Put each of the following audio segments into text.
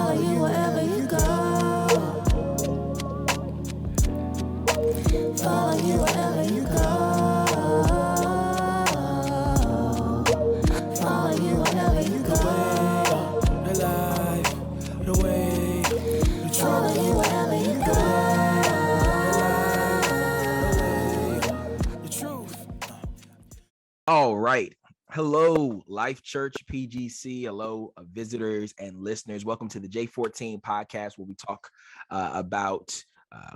Follow you wherever you go. Follow you wherever you go. Follow you wherever you go. The life, the way, the truth. Follow you wherever you go. The truth. All right. Hello, Life Church PGC. Hello, visitors and listeners. Welcome to the J14 podcast, where we talk about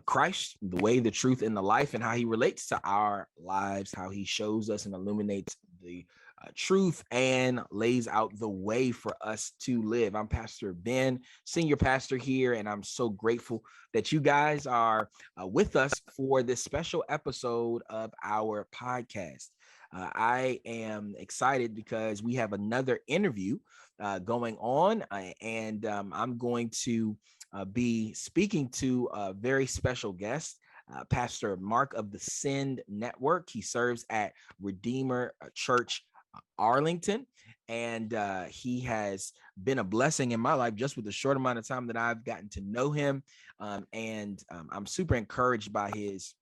Christ, the way, the truth, and the life, and how he relates to our lives, how he shows us and illuminates the truth and lays out the way for us to live. I'm Pastor Ben, senior pastor here, and I'm so grateful that you guys are with us for this special episode of our podcast. I am excited because we have another interview going on, and I'm going to be speaking to a very special guest, Pastor Mark of the Send Network. He serves at Redeemer Church Arlington, and he has been a blessing in my life just with the short amount of time that I've gotten to know him, and I'm super encouraged by his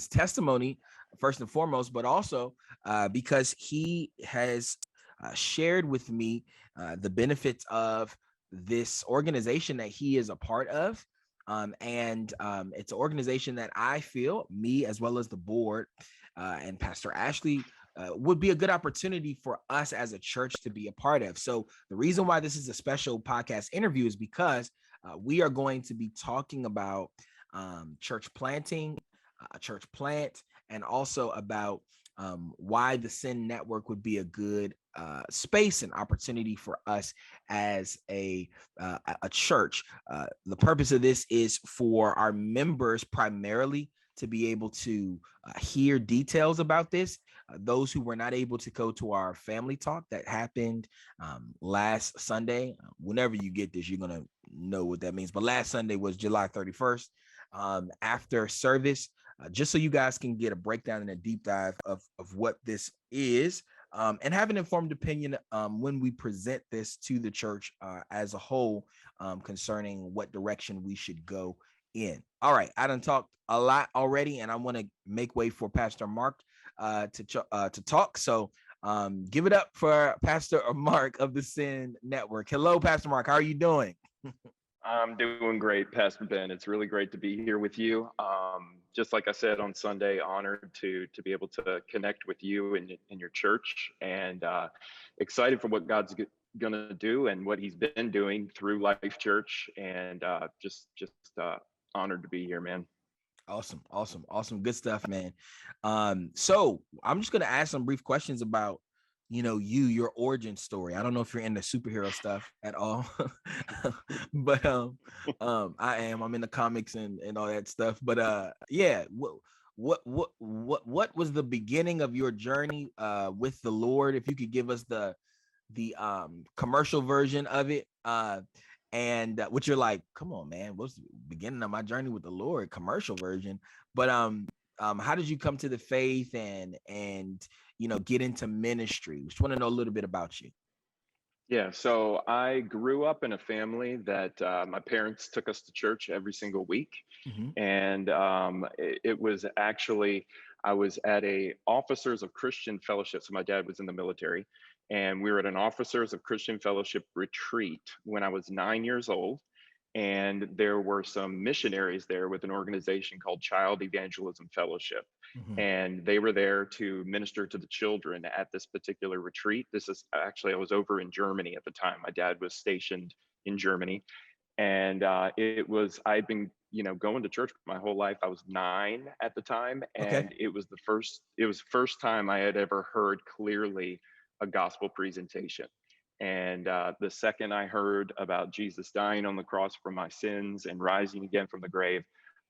testimony first and foremost, but also because he has shared with me the benefits of this organization that he is a part of. And it's an organization that I feel, me as well as the board and Pastor Ashley, would be a good opportunity for us as a church to be a part of. So the reason why this is a special podcast interview is because we are going to be talking about church planting, a church plant, and also about why the Send Network would be a good space and opportunity for us as a church. The purpose of this is for our members primarily to be able to hear details about this. Those who were not able to go to our family talk that happened last Sunday. Whenever you get this, you're going to know what that means. But last Sunday was July 31st. After service, just so you guys can get a breakdown and a deep dive of what this is, and have an informed opinion when we present this to the church as a whole, concerning what direction we should go in. All right, I done talked a lot already, and I want to make way for Pastor Mark to talk. So give it up for Pastor Mark of the Send Network. Hello, Pastor Mark. How are you doing? I'm doing great, Pastor Ben. It's really great to be here with you. Just like I said on Sunday, honored to be able to connect with you and your church, and excited for what God's going to do and what He's been doing through Life Church, and just honored to be here, man. Awesome. Good stuff, man. So I'm just gonna ask some brief questions about your origin story. I don't know if you're into superhero stuff at all, but I'm into comics and all that stuff. But yeah, what was the beginning of your journey with the Lord? If you could give us the commercial version of it, and what you're like, come on, man, what's the beginning of my journey with the Lord? Commercial version. But how did you come to the faith and get into ministry? Just want to know a little bit about you. Yeah, so I grew up in a family that my parents took us to church every single week. Mm-hmm. And it was actually, I was at a Officers of Christian Fellowship. So my dad was in the military, and we were at an Officers of Christian Fellowship retreat when I was 9 years old. And there were some missionaries there with an organization called Child Evangelism Fellowship. Mm-hmm. And they were there to minister to the children at this particular retreat. This is actually, I was over in Germany at the time. My dad was stationed in Germany. And I'd been, going to church my whole life. I was 9 at the time. And Okay. it was the first time I had ever heard clearly a gospel presentation. And the second I heard about Jesus dying on the cross for my sins and rising again from the grave,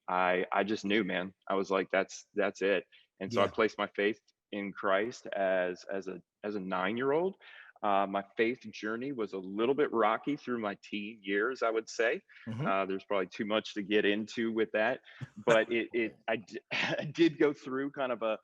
I just knew, man. I was like, that's it. And so I placed my faith in Christ as a 9-year-old. My faith journey was a little bit rocky through my teen years, I would say. Mhm. There's probably too much to get into with that, but I did go through kind of a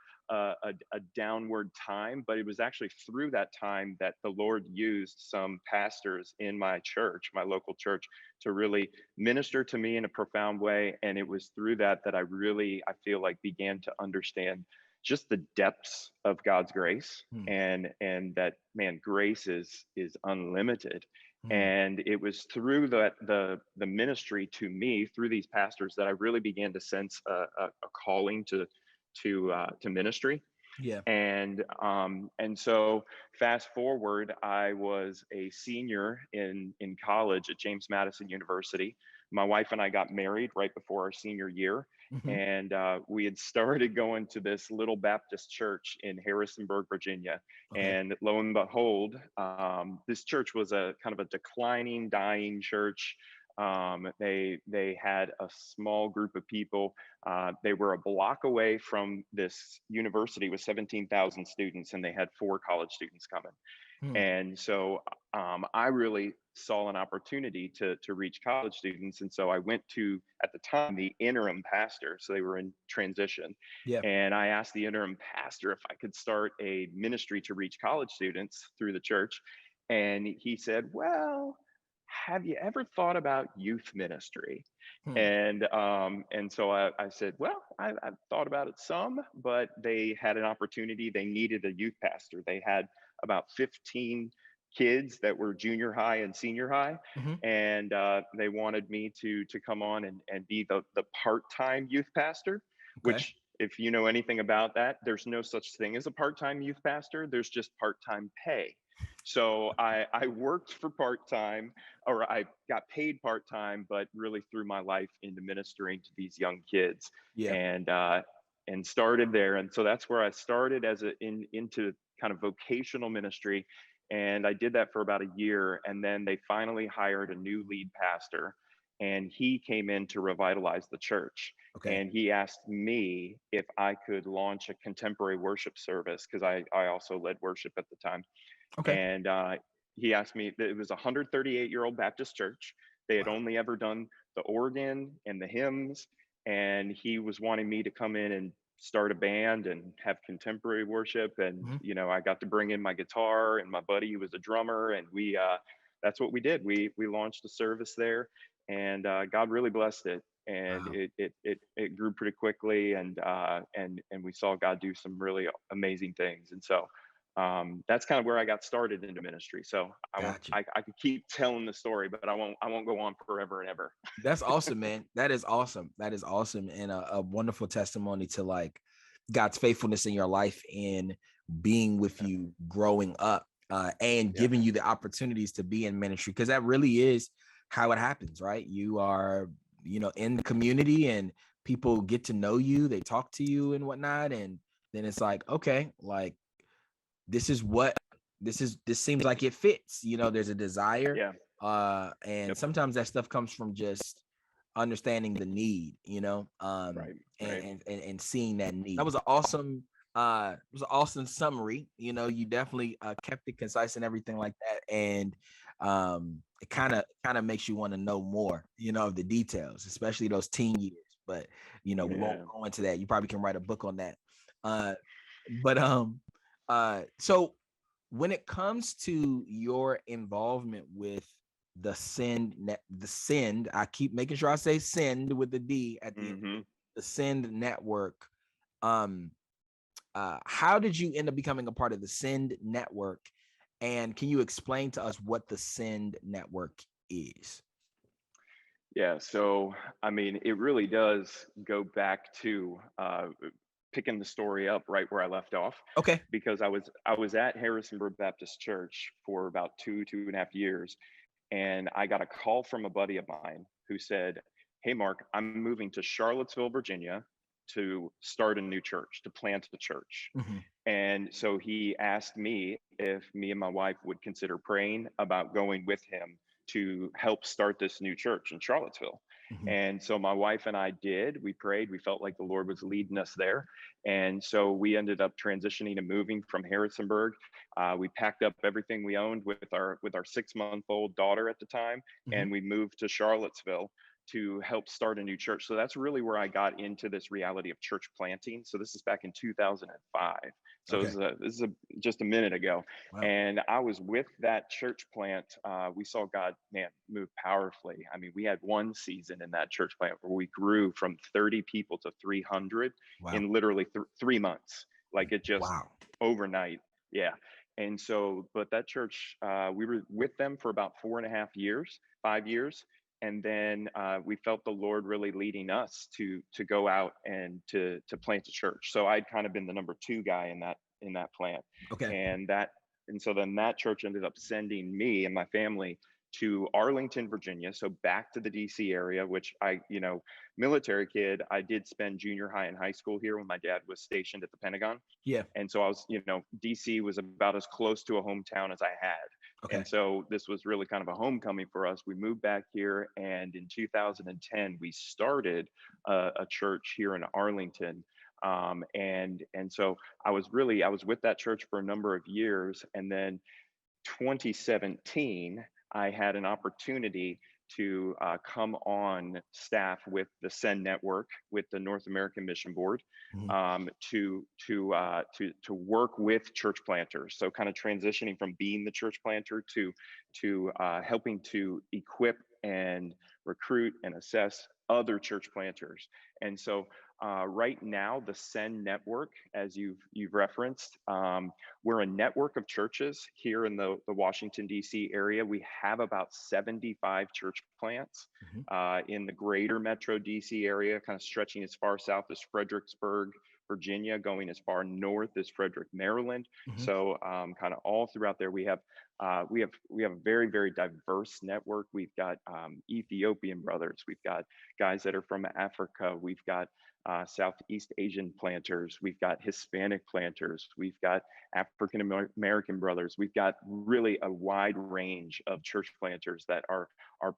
downward time, but it was actually through that time that the Lord used some pastors in my church, my local church, to really minister to me in a profound way. And it was through that I feel like began to understand just the depths of God's grace, Mm, and that, man, grace is unlimited. mm. And it was through the ministry to me through these pastors that I really began to sense a calling to ministry. Yeah. And so fast forward, I was a senior in college at James Madison University. My wife and I got married right before our senior year, Mhm. and we had started going to this little Baptist church in Harrisonburg, Virginia. Okay. And lo and behold, this church was a kind of a declining, dying church. They had a small group of people. They were a block away from this university with 17,000 students, and they had 4 college students coming. Mm. And so I really saw an opportunity to reach college students. And so I went to, at the time, the interim pastor. So they were in transition. Yeah. And I asked the interim pastor if I could start a ministry to reach college students through the church. And he said, well, have you ever thought about youth ministry? Hmm. And so I said, well, I've thought about it some, but they had an opportunity. They needed a youth pastor. They had about 15 kids that were junior high and senior high, Mhm. and they wanted me to come on and be the part-time youth pastor. Okay. Which, if you know anything about that, there's no such thing as a part-time youth pastor. There's just part-time pay. So I worked for part-time, or I got paid part-time, but really threw my life into ministering to these young kids, Yeah. and and started there. And so that's where I started as into kind of vocational ministry. And I did that for about a year. And then they finally hired a new lead pastor, and he came in to revitalize the church. Okay. And he asked me if I could launch a contemporary worship service, because I also led worship at the time. Okay. And he asked me, it was a 138-year-old Baptist church. They had Wow. only ever done the organ and the hymns. And he was wanting me to come in and start a band and have contemporary worship. And, Mhm. I got to bring in my guitar and my buddy who was a drummer. And that's what we did. We launched a service there, and God really blessed it. And Wow. it grew pretty quickly, and we saw God do some really amazing things. And so that's kind of where I got started into ministry. So Gotcha. I could keep telling the story, but I won't go on forever and ever. That's awesome, man. That is awesome. That is awesome, and a wonderful testimony to like God's faithfulness in your life in being with Yeah, you growing up, and yeah, giving you the opportunities to be in ministry, because that really is how it happens, right? You are, in the community, and people get to know you, they talk to you and whatnot, and then it's like, okay, like this is what this seems like it fits. There's a desire, yeah. and Yep. sometimes that stuff comes from just understanding the need, Right. and, Right. and seeing that need. That was an awesome summary. You definitely kept it concise and everything like that, and it kind of makes you want to know more, of the details, especially those teen years. But we won't Yeah. go into that. You probably can write a book on that. uh but so when it comes to your involvement with the Send, I keep making sure I say Send with the D at the end, Hmm. the Send network. um how did you end up becoming a part of the Send network, and can you explain to us what the Send network is? Yeah. So, I mean, it really does go back to picking the story up right where I left off, Okay. because I was at Harrisonburg Baptist Church for about 2.5 years, and I got a call from a buddy of mine who said, "Hey, Mark, I'm moving to Charlottesville, Virginia, to start a new church, to plant a church." Mhm. And so he asked me if me and my wife would consider praying about going with him to help start this new church in Charlottesville. Mhm. And so my wife and I we prayed, we felt like the Lord was leading us there. And so we ended up transitioning and moving from Harrisonburg. We packed up everything we owned with our 6-month-old daughter at the time, Mhm. and we moved to Charlottesville to help start a new church. So that's really where I got into this reality of church planting. So this is back in 2005. So Okay. this is just a minute ago. Wow. And I was with that church plant. We saw God, man, move powerfully. I mean, we had one season in that church plant where we grew from 30 people to 300 Wow. in literally 3 months. Like it just Wow. overnight. Yeah. And so, but that church, we were with them for about 4.5 years, 5 years. And then we felt the Lord really leading us to go out and to plant a church. So I'd kind of been the number 2 guy in that plant, Okay. and so then that church ended up sending me and my family to Arlington, Virginia. So back to the DC area, which military kid, I did spend junior high and high school here when my dad was stationed at the Pentagon. Yeah. And so I was, DC was about as close to a hometown as I had. Okay. And so this was really kind of a homecoming for us. We moved back here, and in 2010, we started a church here in Arlington. And so I was with that church for a number of years. And then 2017, I had an opportunity to come on staff with the SEND network, with the North American Mission Board, Mhm. to work with church planters. So kind of transitioning from being the church planter to helping to equip and recruit and assess other church planters. And so right now, the SEND network, as you've referenced, we're a network of churches here in the Washington, D.C. area. We have about 75 church plants Mhm. in the greater metro D.C. area, kind of stretching as far south as Fredericksburg, Virginia, going as far north as Frederick, Maryland. Mhm. So kind of all throughout there, we have a very, very diverse network. We've got Ethiopian brothers. We've got guys that are from Africa. We've got Southeast Asian planters. We've got Hispanic planters. We've got African American brothers. We've got really a wide range of church planters that are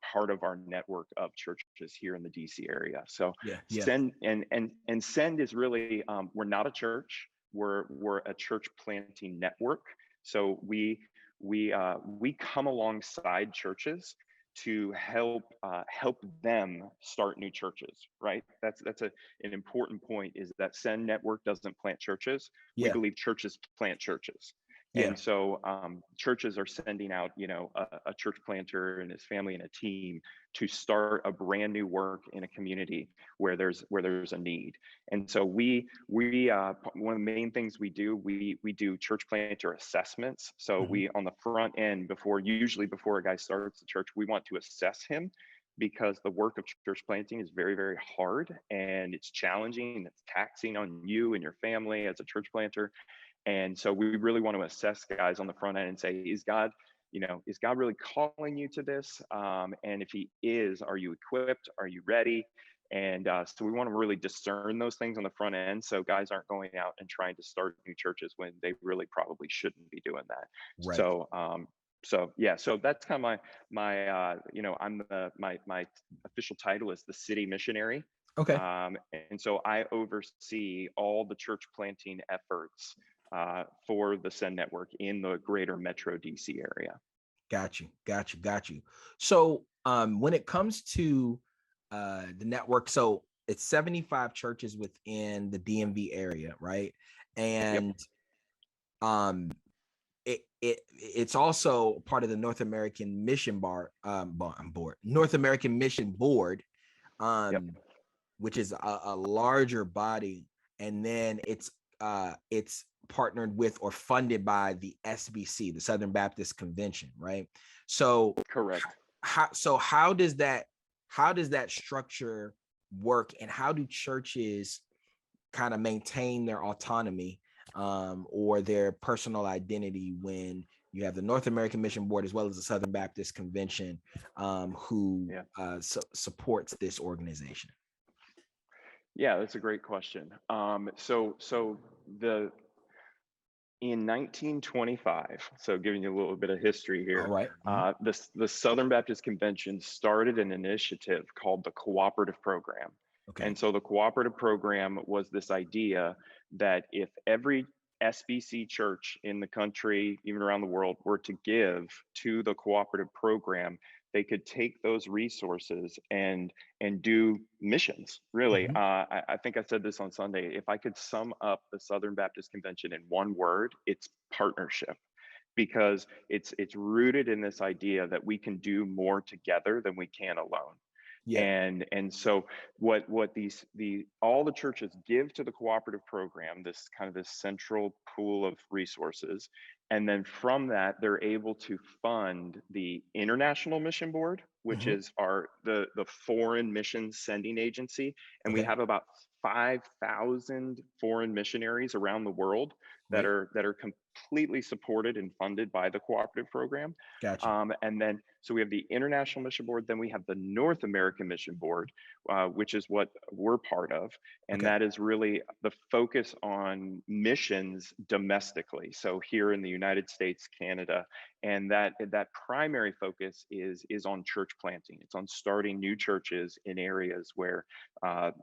part of our network of churches here in the DC area. So Yeah. Yeah. Send and Send is really we're not a church. We're a church planting network. So we come alongside churches to help them start new churches, right? That's an important point, is that Send Network doesn't plant churches. We Yeah. believe churches plant churches. Yeah. And so churches are sending out, a church planter and his family and a team to start a brand new work in a community where there's a need. And so we one of the main things we do church planter assessments. So Mhm. we, on the front end, usually before a guy starts the church, we want to assess him, because the work of church planting is very, very hard, and it's challenging. It's taxing on you and your family as a church planter. And so we really want to assess guys on the front end and say, is God really calling you to this? And if he is, are you equipped? Are you ready? And so we want to really discern those things on the front end, so guys aren't going out and trying to start new churches when they really probably shouldn't be doing that. Right. So that's kind of my official title is the city missionary. Okay. And so I oversee all the church planting efforts for the Send Network in the greater Metro DC area. Got you. So when it comes to the network, so it's 75 churches within the DMV area, right? And it's also part of the North American Mission North American Mission Board, which is a larger body, and then it's partnered with or funded by the SBC, the Southern Baptist Convention, right? So Correct. How does that structure work, and how do churches kind of maintain their autonomy or their personal identity when you have the North American Mission Board as well as the Southern Baptist Convention who supports this organization? Yeah, that's a great question. In 1925, so giving you a little bit of history All here, right. Mhm. the Southern Baptist Convention started an initiative called the Cooperative Program. Okay. And so the Cooperative Program was this idea that if every SBC church in the country, even around the world, were to give to the Cooperative Program, they could take those resources and do missions. Really, Mhm. I think I said this on Sunday. If I could sum up the Southern Baptist Convention in one word, it's partnership, because it's rooted in this idea that we can do more together than we can alone. Yeah. And so what the all the churches give to the Cooperative Program, this kind of this central pool of resources, and then from that they're able to fund the International Mission Board, which Mhm. is the foreign mission sending agency. And we Okay. have about 5,000 foreign missionaries around the world that Right. are completely supported and funded by the Cooperative Program. Gotcha. And then, so we have the International Mission Board, then we have the North American Mission Board, which is what we're part of. And Okay. that is really the focus on missions domestically. So here in the United States, Canada, and that primary focus is on church planting. It's on starting new churches in areas where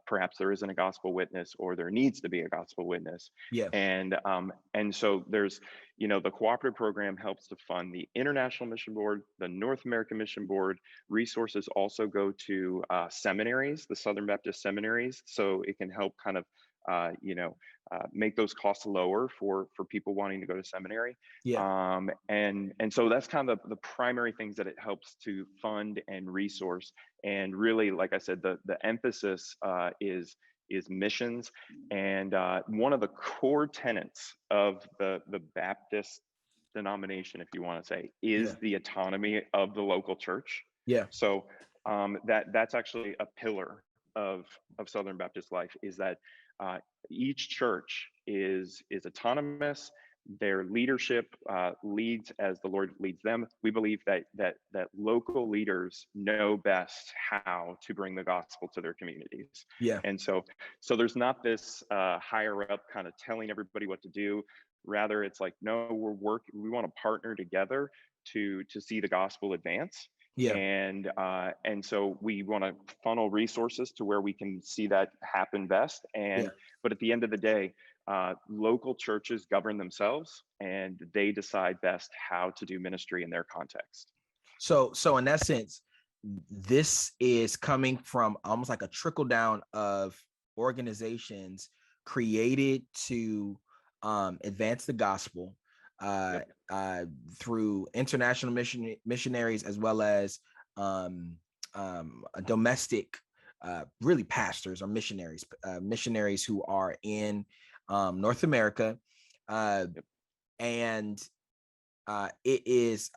perhaps there isn't a gospel witness, or there needs to be a gospel witness. Yeah. And so there's, the Cooperative Program helps to fund the International Mission Board, the North American Mission Board. Resources also go to seminaries, the Southern Baptist seminaries, so it can help kind of make those costs lower for people wanting to go to seminary. Yeah. And so that's kind of the primary things that it helps to fund and resource. And really, like I said, the emphasis is missions. And one of the core tenets of the Baptist denomination, if you want to say, is Yeah. the autonomy of the local church. Yeah. So that's actually a pillar of Southern Baptist life, is that uh, each church is autonomous. Their leadership leads as the Lord leads them. We believe that local leaders know best how to bring the gospel to their communities. Yeah. And so there's not this higher up kind of telling everybody what to do. Rather, it's like, no, we want to partner together to see the gospel advance. Yeah. And so we want to funnel resources to where we can see that happen best. Yeah. But at the end of the day, local churches govern themselves, and they decide best how to do ministry in their context. So in that sense, this is coming from almost like a trickle down of organizations created to advance the gospel Yep. through international missionaries, as well as domestic really pastors or missionaries who are in North America, Yep. and it is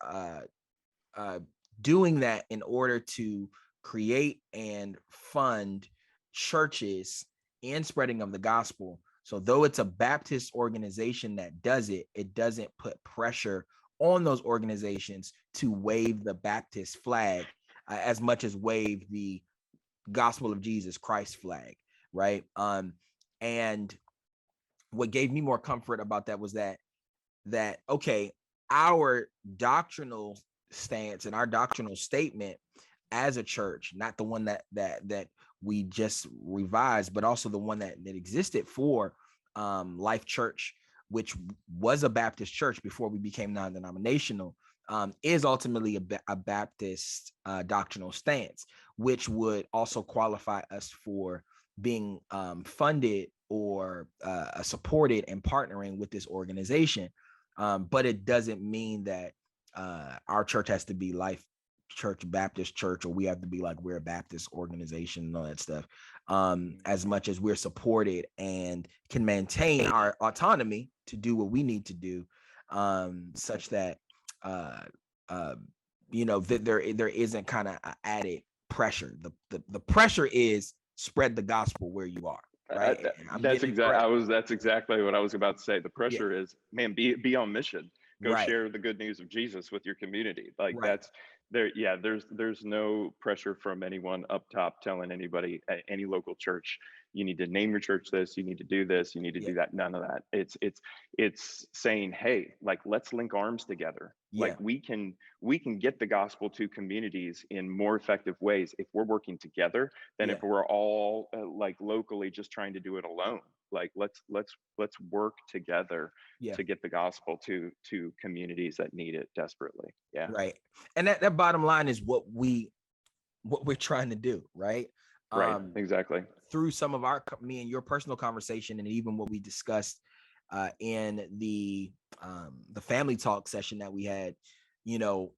doing that in order to create and fund churches and spreading of the gospel. So though it's a Baptist organization that does it, it doesn't put pressure on those organizations to wave the Baptist flag as much as wave the gospel of Jesus Christ flag, right? And what gave me more comfort about that was that okay, our doctrinal stance and our doctrinal statement as a church, not the one that we just revised, but also the one that existed for Life Church, which was a Baptist church before we became non-denominational, is ultimately a Baptist doctrinal stance, which would also qualify us for being funded or supported and partnering with this organization. But it doesn't mean that our church has to be Life Church Baptist Church, or we have to be like we're a Baptist organization and all that stuff. As much as we're supported and can maintain our autonomy to do what we need to do, such that that there isn't kind of added pressure. The pressure is spread the gospel where you are. Right. That's exactly what I was about to say. The Yeah. pressure is, man, be on mission. Go Right. share the good news of Jesus with your community. Like Right. that's there. Yeah, there's no pressure from anyone up top telling anybody, any local church, you need to name your church this, you need to do this, you need to Yeah. do that. None of that. It's saying, hey, like, let's link arms together. Yeah. Like, we can get the gospel to communities in more effective ways if we're working together than Yeah. if we're all like locally just trying to do it alone. Like, let's work together Yeah. to get the gospel to communities that need it desperately. Yeah. Right. And that bottom line is what we're trying to do, right? Right. Exactly. Through some of me and your personal conversation, and even what we discussed in the family talk session that we had, you know,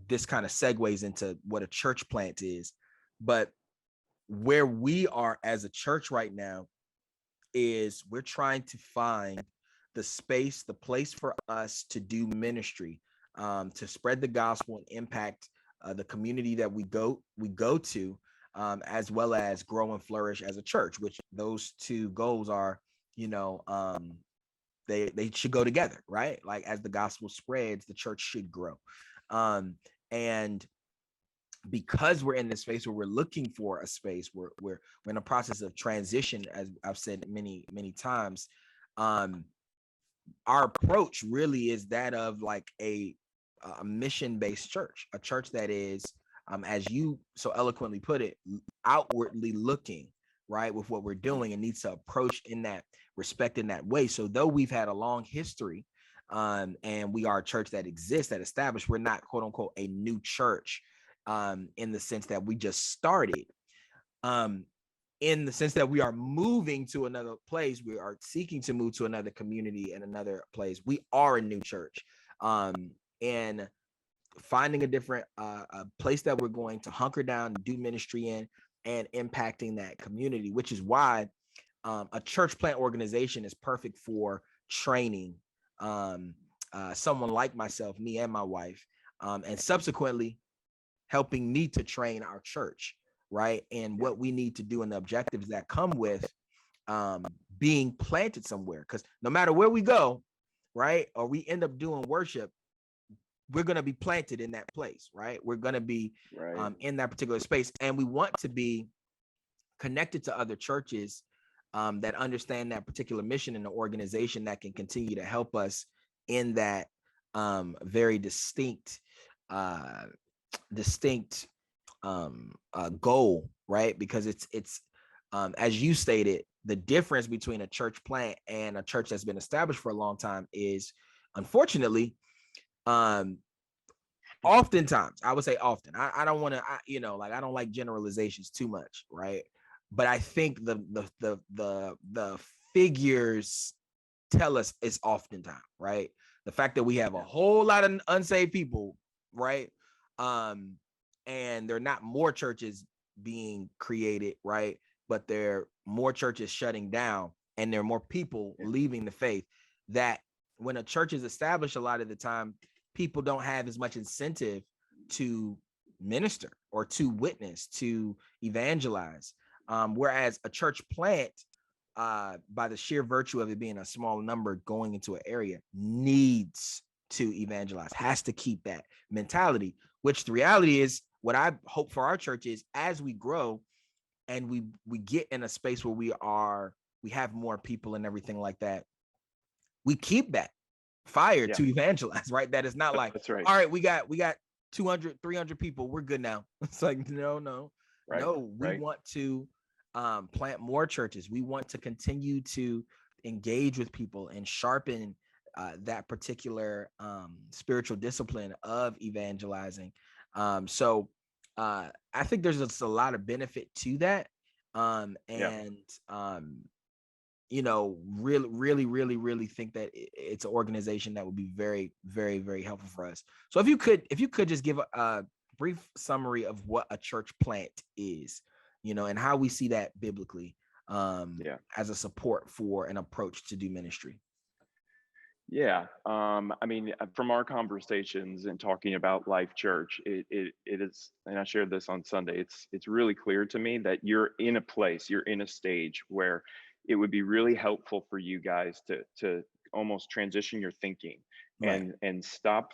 this kind of segues into what a church plant is. But where we are as a church right now is we're trying to find the space, the place for us to do ministry, to spread the gospel and impact the community that we go to, as well as grow and flourish as a church. Which those two goals are, you know, they should go together, right? Like, as the gospel spreads, the church should grow, and because we're in this space where we're looking for a space where we're in a process of transition, as I've said many times. Our approach really is that of like a mission-based church, a church that is, as you so eloquently put it, outwardly looking, right, with what we're doing, and needs to approach in that respect, in that way. So though we've had a long history, and we are a church that exists, that established, we're not, quote unquote, a new church, in the sense that we just started. In the sense that we are moving to another place, we are seeking to move to another community and another place. We are a new church, and finding a different a place that we're going to hunker down, do ministry in, and impacting that community. Which is why a church plant organization is perfect for training someone like myself, me and my wife, and subsequently helping me to train our church, right? And what we need to do, and the objectives that come with being planted somewhere. Because no matter where we go, right, or we end up doing worship, we're going to be planted in that place, right? We're going to be Right. in that particular space. And we want to be connected to other churches that understand that particular mission, and the organization that can continue to help us in that very distinct goal, right? Because it's as you stated, the difference between a church plant and a church that's been established for a long time is, unfortunately, oftentimes, I would say often, I don't want to, like, I don't like generalizations too much, right? But I think the figures tell us it's oftentimes, right? The fact that we have a whole lot of unsaved people, right? And there are not more churches being created, right? But there are more churches shutting down, and there are more people leaving the faith. That when a church is established, a lot of the time, people don't have as much incentive to minister or to witness, to evangelize. Whereas a church plant, by the sheer virtue of it being a small number going into an area, needs to evangelize, has to keep that mentality. Which the reality is, what I hope for our church is, as we grow and we get in a space where we have more people and everything like that, we keep that fire to evangelize, right? That is not like, That's right. all right, we got 200, 300 people, we're good now. It's like, no, Right. we want to plant more churches. We want to continue to engage with people and sharpen that particular spiritual discipline of evangelizing. So I think there's just a lot of benefit to that. Really think that it's an organization that would be very, very, very helpful for us. So if you could just give a brief summary of what a church plant is, and how we see that biblically, as a support for an approach to do ministry. Yeah. I mean, from our conversations and talking about Life Church, it is, and I shared this on Sunday, it's really clear to me that you're in a stage where it would be really helpful for you guys to almost transition your thinking, Right. and stop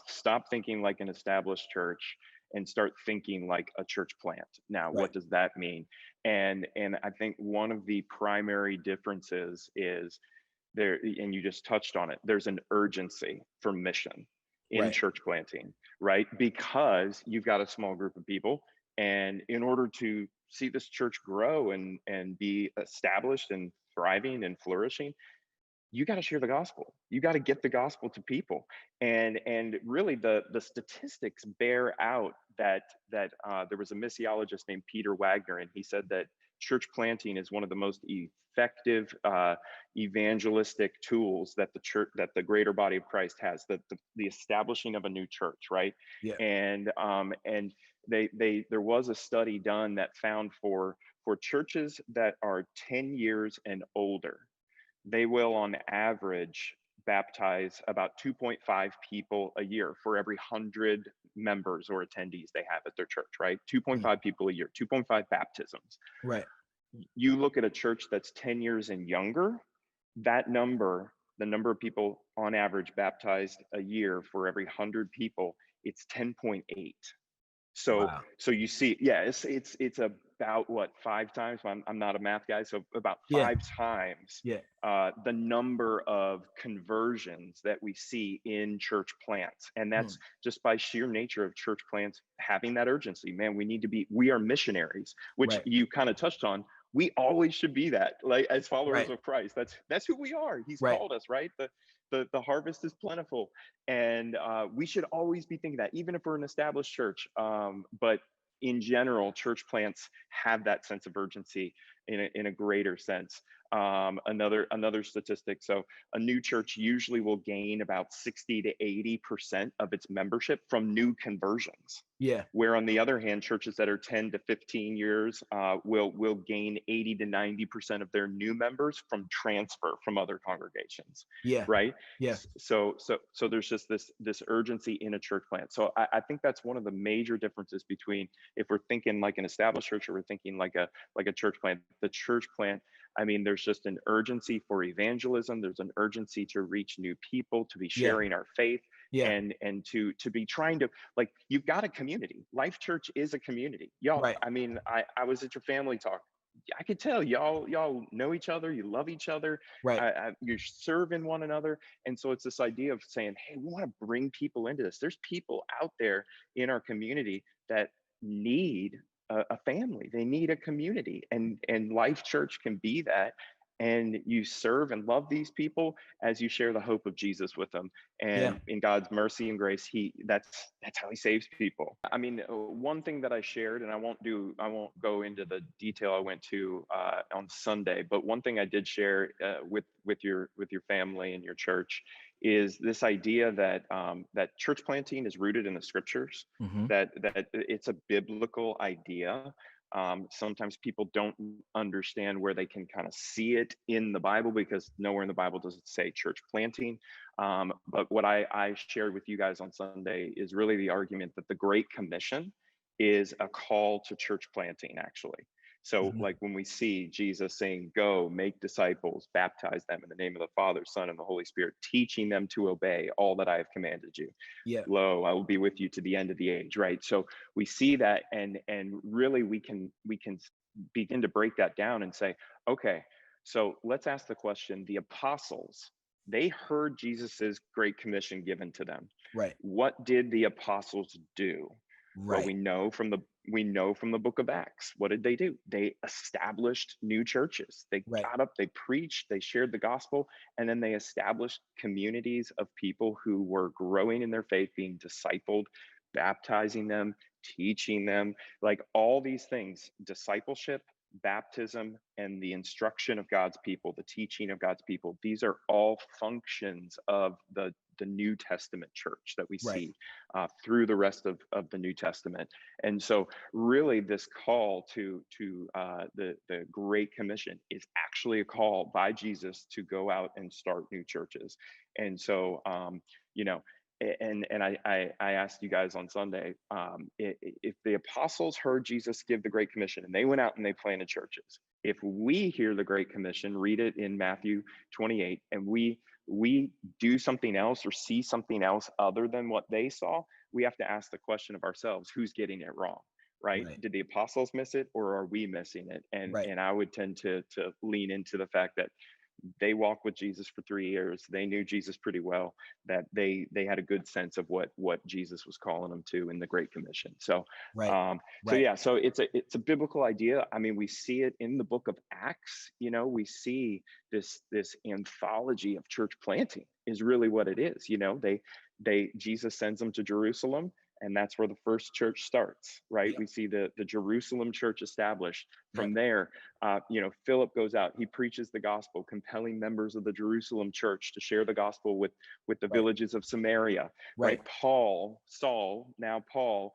thinking like an established church and start thinking like a church plant. Now, Right. what does that mean? And I think one of the primary differences is there, and you just touched on it, there's an urgency for mission in Right. church planting, right? Because you've got a small group of people, and in order to see this church grow and be established and thriving and flourishing, you got to share the gospel. You got to get the gospel to people. And really the statistics bear out that there was a missiologist named Peter Wagner, and he said that church planting is one of the most effective evangelistic tools that the greater body of Christ has, the establishing of a new church, right? Yeah. And there was a study done that found for churches that are 10 years and older, they will on average baptize about 2.5 people a year for every 100 members or attendees they have at their church, right? 2.5 people a year, 2.5 baptisms. Right. You look at a church that's 10 years and younger, that number, the number of people on average baptized a year for every 100 people, it's 10.8. So Wow. so you see, yeah, it's about what, 5 times. I'm not a math guy, so about Yeah. 5 times Yeah. the number of conversions that we see in church plants, and that's just by sheer nature of church plants having that urgency. Man, we are missionaries, which Right. you kind of touched on. We always should be that, like as followers Right. of Christ. That's who we are. He's Right. called us, right? The harvest is plentiful, and we should always be thinking that, even if we're an established church. But in general, church plants have that sense of urgency in a greater sense. Another statistic. So a new church usually will gain about 60 to 80% of its membership from new conversions. Yeah. Where on the other hand, churches that are 10 to 15 years will gain 80 to 90% of their new members from transfer from other congregations. Yeah. Right. Yeah. So there's just this urgency in a church plant. So I think that's one of the major differences between, if we're thinking like an established church or we're thinking like a church plant. The church plant, I mean, there's just an urgency for evangelism. There's an urgency to reach new people, to be Yeah. sharing our faith, Yeah. and to be trying to, like, you've got a community. Life Church is a community, y'all. Right. I mean, I was at your family talk. I could tell y'all know each other. You love each other. Right. You're serving one another. And so it's this idea of saying, hey, we want to bring people into this. There's people out there in our community that need a family. They need a community, and Life Church can be that. And you serve and love these people as you share the hope of Jesus with them. Yeah. And in God's mercy and grace, that's how he saves people. I mean, one thing that I shared, and I won't go into the detail I went to on Sunday, but one thing I did share with your family and your church is this idea that that church planting is rooted in the scriptures, Mm-hmm. that it's a biblical idea. Sometimes people don't understand where they can kind of see it in the Bible, because nowhere in the Bible does it say church planting. But what I shared with you guys on Sunday is really the argument that the Great Commission is a call to church planting, actually. So Mm-hmm. like when we see Jesus saying, go make disciples, baptize them in the name of the Father, Son, and the Holy Spirit, teaching them to obey all that I have commanded you. Yeah. Lo, I will be with you to the end of the age, right? So we see that, and really we can begin to break that down and say, okay, so let's ask the question. The apostles, they heard Jesus's Great Commission given to them. Right. What did the apostles do? Right. Well, we know from the book of Acts. What did they do? They established new churches. They Right. got up, they preached, they shared the gospel, and then they established communities of people who were growing in their faith, being discipled, baptizing them, teaching them, like all these things: discipleship, baptism, and the instruction of God's people, the teaching of God's people. These are all functions of the New Testament church that we Right. see through the rest of the New Testament. And so really this call to the Great Commission is actually a call by Jesus to go out and start new churches. And so, you know, and I asked you guys on Sunday, if the apostles heard Jesus give the Great Commission and they went out and they planted churches, if we hear the Great Commission, read it in Matthew 28, and we do something else or see something else other than what they saw, we have to ask the question of ourselves, who's getting it wrong, right? Right. Did the apostles miss it, or are we missing it? And Right. and I would tend to lean into the fact that they walked with Jesus for 3 years. They knew Jesus pretty well, that they had a good sense of what Jesus was calling them to in the Great Commission. So Right. so Right. yeah, so it's a biblical idea. I mean, we see it in the book of Acts. We see this anthology of church planting is really what it is. They Jesus sends them to Jerusalem, and that's where the first church starts, right? Yep. We see the Jerusalem church established. Yep. From there, Philip goes out, he preaches the gospel, compelling members of the Jerusalem church to share the gospel with the Right. villages of Samaria, right? Right. Saul, now Paul,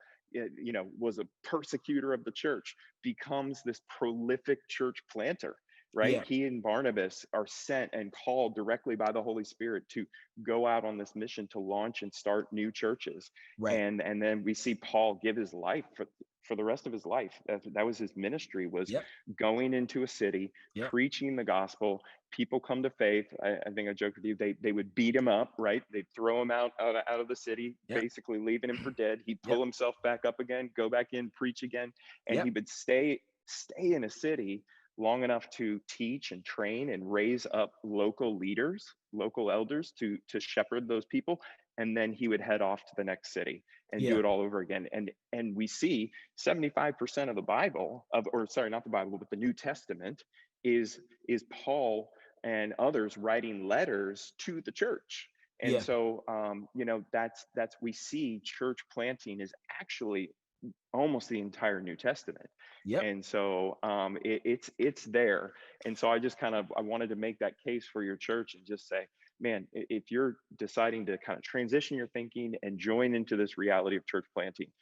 was a persecutor of the church, becomes this prolific church planter, right? Yeah. He and Barnabas are sent and called directly by the Holy Spirit to go out on this mission to launch and start new churches. Right. And then we see Paul give his life for the rest of his life. That was his ministry, was Yep. going into a city, Yep. preaching the gospel. People come to faith. I think I joked with you. They would beat him up, right? They'd throw him out of the city, Yep. basically leaving him for dead. He'd pull Yep. himself back up again, go back in, preach again, and he Yep. would stay in a city long enough to teach and train and raise up local leaders, local elders to shepherd those people. And then he would head off to the next city and do Yeah. it all over again. And we see 75% of the Bible not the Bible, but the New Testament is Paul and others writing letters to the church. And Yeah. so that's we see church planting is actually almost the entire New Testament. Yep. And so it's there. And so I wanted to make that case for your church and just say, man, if you're deciding to kind of transition your thinking and join into this reality of church planting,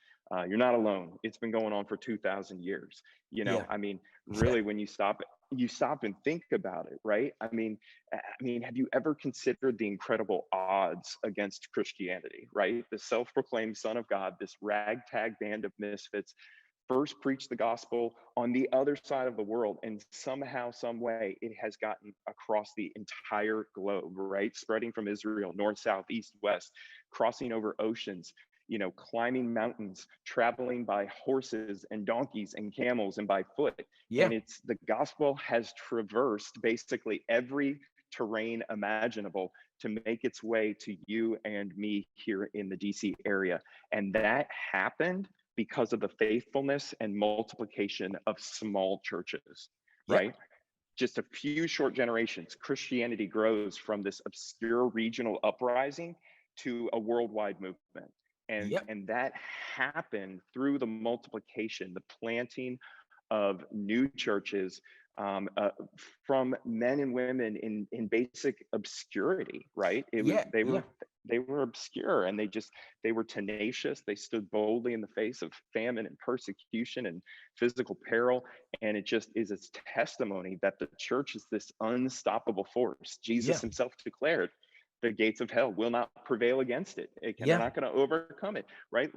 you're not alone. It's been going on for 2,000 years. Yeah. I mean, Yeah. really, when you stop and think about it, right? I mean, have you ever considered the incredible odds against Christianity, right? The self-proclaimed Son of God, this ragtag band of misfits, first preached the gospel on the other side of the world, and somehow, some way, it has gotten across the entire globe, right? Spreading from Israel, north, south, east, west, crossing over oceans, climbing mountains, traveling by horses and donkeys and camels and by foot. Yeah. And it's the gospel has traversed basically every terrain imaginable to make its way to you and me here in the DC area. And that happened because of the faithfulness and multiplication of small churches, Yep. right? Just a few short generations, Christianity grows from this obscure regional uprising to a worldwide movement. And, Yep. and that happened through the multiplication, the planting of new churches from men and women in basic obscurity, right? Yeah. Yeah. They were obscure, and they were tenacious. They stood boldly in the face of famine and persecution and physical peril. And it just is a testimony that the church is this unstoppable force. Jesus Yeah. himself declared, the gates of hell will not prevail against it. They're Yeah. not going to overcome it, right?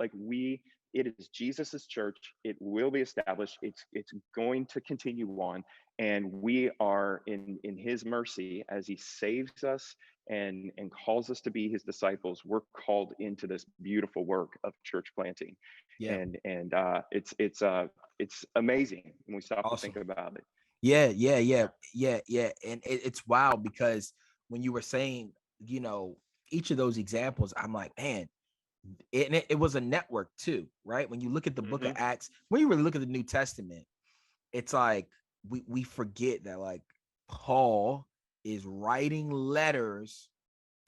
It is Jesus's church. It will be established. It's going to continue on, and we are in His mercy as He saves us and calls us to be His disciples. We're called into this beautiful work of church planting, Yeah. and it's amazing when we stop to Awesome. think about it. Yeah. And it's wild because when you were saying, each of those examples, I'm like, man, it was a network too, right? When you look at the book of Acts, when you really look at the New Testament, it's like we forget that like Paul is writing letters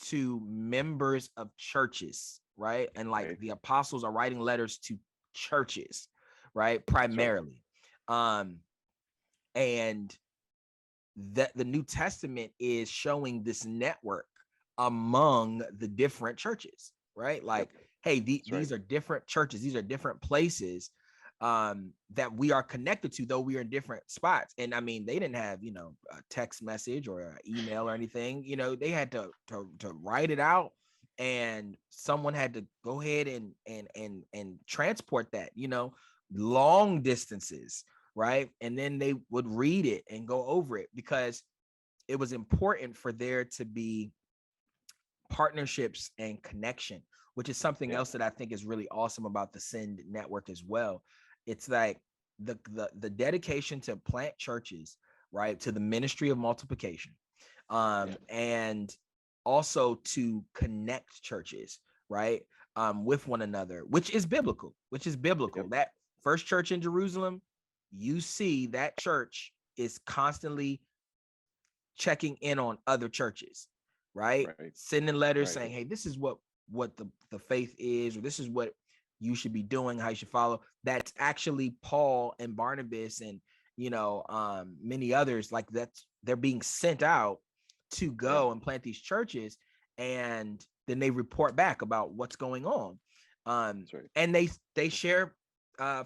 to members of churches, right? And like the apostles are writing letters to churches, right? Primarily. And that the New Testament is showing this network among the different churches, right? Like, hey, these are different churches, these are different places that we are connected to, though we are in different spots. And I mean, they didn't have, a text message or an email or anything. They had to write it out, and someone had to go ahead and transport that, long distances, right? And then they would read it and go over it, because it was important for there to be partnerships and connection, which is something else that I think is really awesome about the Send network as well. It's like the dedication to plant churches, right, to the ministry of multiplication, Yeah. and also to connect churches, right, with one another, which is biblical, Yep. that first church in Jerusalem, you see that church is constantly checking in on other churches, right, Right. sending letters Right. saying, hey, this is what the faith is, or this is what you should be doing, how you should follow. That's actually Paul and Barnabas and many others, like that's they're being sent out to Yeah. go and plant these churches, and then they report back about what's going on, That's right. and they share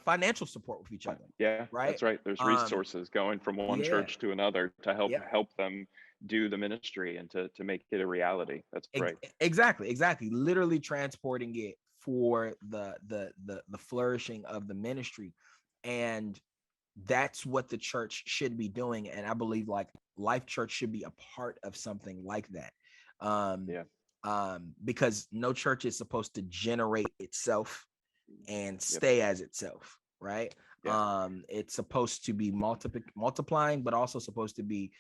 financial support with each other, Yeah, right? that's right. There's resources going from one Yeah, church to another to yeah. help them do the ministry and to make it a reality. That's right. Exactly. Literally transporting it for the flourishing of the ministry, and that's what the church should be doing. And I believe like Life Church should be a part of something like that, um, Yeah. because no church is supposed to generate itself and Yep. stay as itself, right? Yeah. It's supposed to be multiplying, but also supposed to be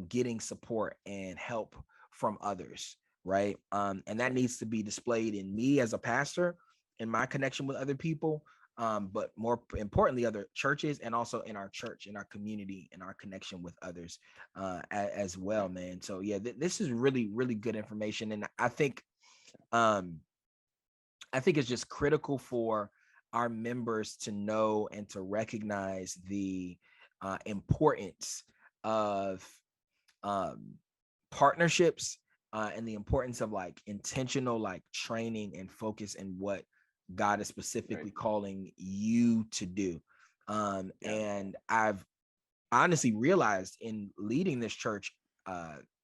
getting support and help from others, right? And That's that right. needs to be displayed in me as a pastor, in my connection with other people, but more importantly, other churches, and also in our church, in our community, in our connection with others as well, Right. man. So yeah, this is really, really good information, and um, I think it's just critical for our members to know and to recognize the importance of um, partnerships, and the importance of like intentional like training and focus and what God is Right. specifically calling you to do. Yeah. And I've honestly realized in leading this church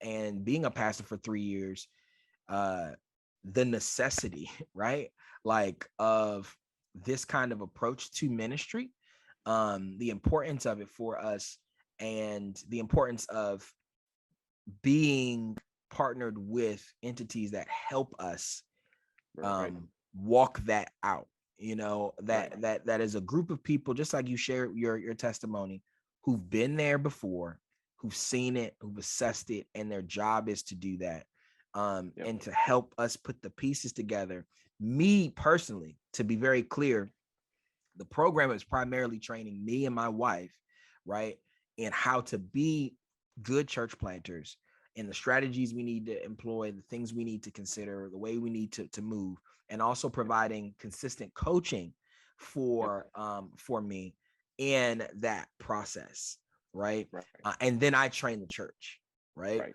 and being a pastor for 3 years, uh the necessity right, like of this kind of approach to ministry, the importance of it for us, and the importance of being partnered with entities that help us Right. walk that out, Right. that is a group of people just like you share your testimony, who've been there before, who've seen it, who've assessed it, and their job is to do that, Yep. and to help us put the pieces together. Me personally, to be very clear, the program is primarily training me and my wife, right, in how to be good church planters, and the strategies we need to employ, the things we need to consider, the way we need to move, and also Yep. providing consistent coaching Yep. for me in that process, right? Right. And then I train the church, right? Right.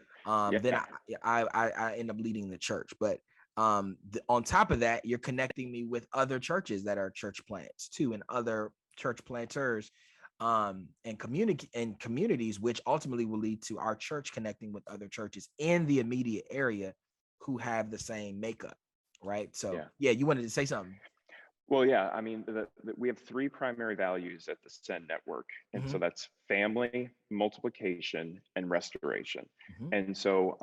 Yeah. Then I end up leading the church, but on top of that, you're connecting me with other churches that are church plants too, and other church planters, and communities, which ultimately will lead to our church connecting with other churches in the immediate area who have the same makeup, right? So Yeah. yeah, you wanted to say something. Well, yeah, I mean, we have three primary values at the Send Network. And Hmm. so that's family, multiplication, and restoration. Hmm. And so,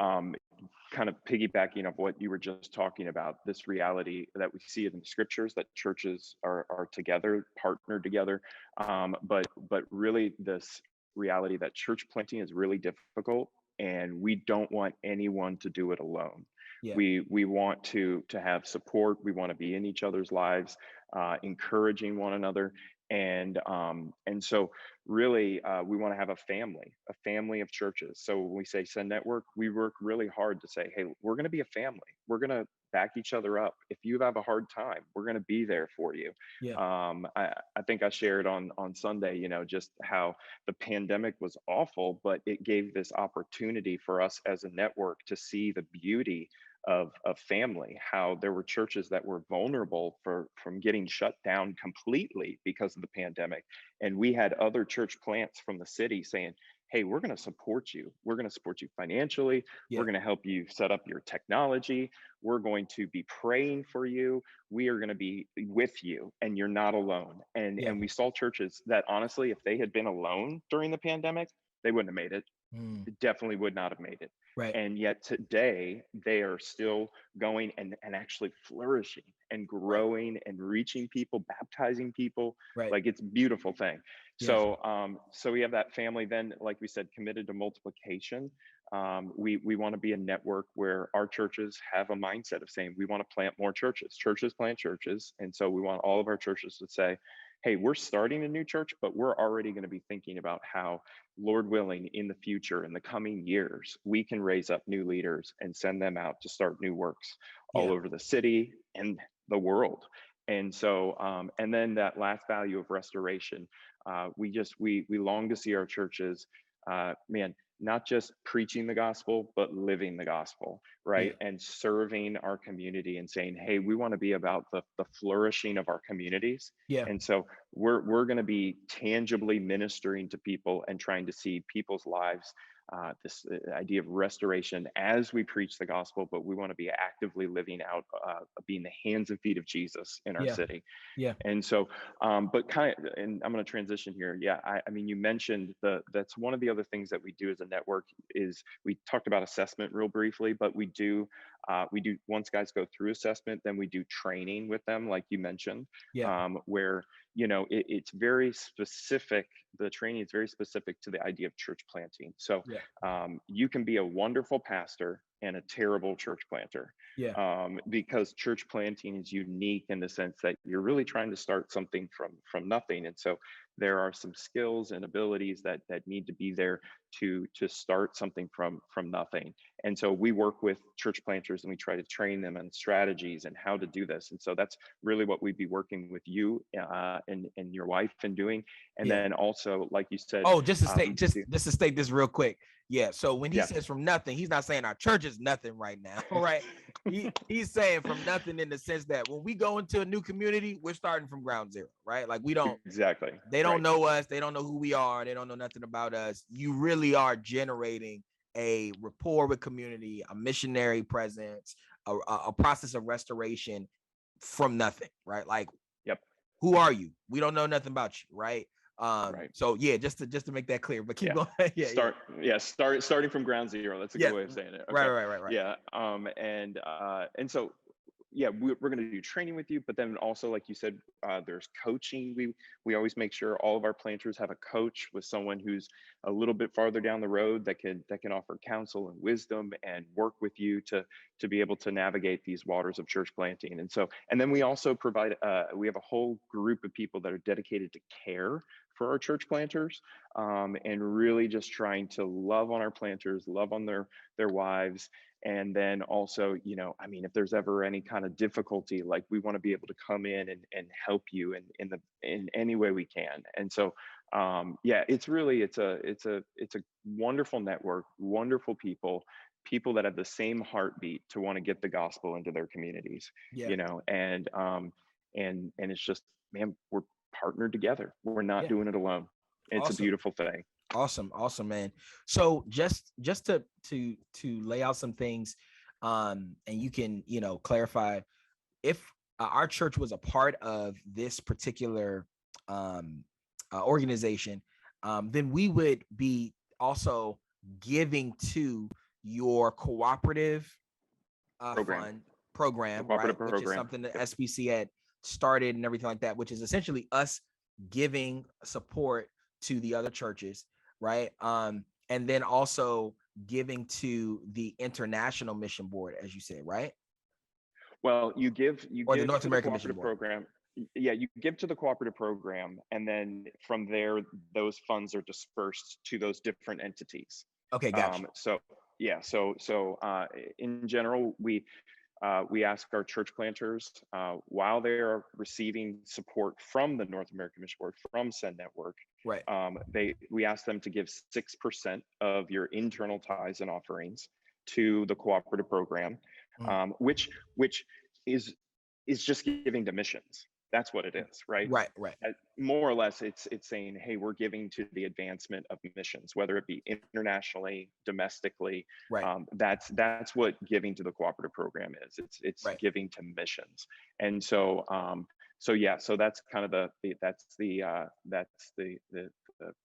kind of piggybacking of what you were just talking about, this reality that we see in the scriptures that churches are together, partnered together. But really, this reality that church planting is really difficult, and we don't want anyone to do it alone. Yeah. We want to have support. We want to be in each other's lives, encouraging one another, and so really we want to have a family of churches. So when we say Send Network, we work really hard to say, hey, we're going to be a family. We're going to back each other up. If you have a hard time, we're going to be there for you. Yeah. I think I shared on Sunday, just how the pandemic was awful, but it gave this opportunity for us as a network to see the beauty of family, how there were churches that were vulnerable from getting shut down completely because of the pandemic. And we had other church plants from the city saying, hey, we're going to support you. We're going to support you financially. We're Yeah. going to help you set up your technology. We're going to be praying for you. We are going to be with you, and you're not alone. And Yeah. and we saw churches that honestly, if they had been alone during the pandemic, they wouldn't have made it. Mm. Definitely would not have made it. Right. And yet today they are still going and actually flourishing and Right. growing and reaching people, baptizing people. Right. Like, it's a beautiful thing. Yeah. So we have that family then, like we said, committed to multiplication. We want to be a network where our churches have a mindset of saying we want to plant more churches. Churches plant churches. And so we want all of our churches to say, hey, we're starting a new church, but we're already going to be thinking about how, Lord willing, in the future, in the coming years, we can raise up new leaders and send them out to start new works all Yeah. over the city and the world. And so, and then that last value of restoration, we long to see our churches, man, not just preaching the gospel, but living the gospel, Yeah. right? And serving our community and saying, hey, we want to be about the flourishing of our communities. Yeah. And so we're going to be tangibly ministering to people and trying to see people's lives, this idea of restoration as we preach the gospel, but we want to be actively living out, being the hands and feet of Jesus in our Yeah. city. Yeah. And so, but kind of, and I'm going to transition here. Yeah, I mean, you mentioned that's one of the other things that we do as a network is we talked about assessment real briefly, but we do once guys go through assessment, then we do training with them, like you mentioned, Yeah. where it's very specific. The training is very specific to the idea of church planting. So Yeah. you can be a wonderful pastor and a terrible church planter, Yeah. because church planting is unique in the sense that you're really trying to start something from nothing. And so there are some skills and abilities that need to be there to start something from nothing. And so we work with church planters and we try to train them on strategies and how to do this. And so that's really what we'd be working with you and your wife and doing. And Yeah. then also, like you said, Oh, just to we state, just do, just to state this real quick. Yeah. So when he yeah. says from nothing, he's not saying our church is nothing right now, right? He's saying from nothing in the sense that when we go into a new community, we're starting from ground zero, right? Like we don't, Exactly. they don't Right. know us, they don't know who we are, they don't know nothing about us. You really are generating a rapport with community, a missionary presence, a process of restoration from nothing, right? Like, Yep. who are you? We don't know nothing about you, right? Right. So yeah, just to make that clear, but keep Yeah. going. Starting from ground zero. That's a Yeah. good way of saying it. Right, Okay. right. Yeah. And so, yeah, we're going to do training with you, but then also, like you said, there's coaching. We always make sure all of our planters have a coach with someone who's a little bit farther down the road that can offer counsel and wisdom and work with you to be able to navigate these waters of church planting. And so, and then we also provide, we have a whole group of people that are dedicated to care for our church planters, and really just trying to love on our planters, love on their wives. And then also, I mean, if there's ever any kind of difficulty, like we want to be able to come in and help you in any way we can. And so, yeah, it's a wonderful network, wonderful people that have the same heartbeat to want to get the gospel into their communities, Yeah. And it's just, man, we're partnered together. We're not Yeah. doing it alone. It's a Awesome. beautiful thing. Awesome, man. So just to lay out some things, and you can clarify if our church was a part of this particular organization, then we would be also giving to your cooperative program, right? Which is something that SBC had started and everything like that, which is essentially us giving support to the other churches, right? And then also giving to the International Mission Board, as you said, right? Well, you give the North to American the Mission cooperative Board program. Yeah, you give to the cooperative program, and then from there, those funds are dispersed to those different entities. Okay, gotcha. So yeah, so in general, we ask our church planters, while they are receiving support from the North American Mission Board, from Send Network, right? We ask them to give 6% of your internal tithes and offerings to the cooperative program, which is just giving to missions. That's what it is, right? Right. More or less, it's saying, hey, we're giving to the advancement of missions, whether it be internationally, domestically. Right. That's what giving to the cooperative program is. It's right. giving to missions. And so, so yeah, so that's kind of the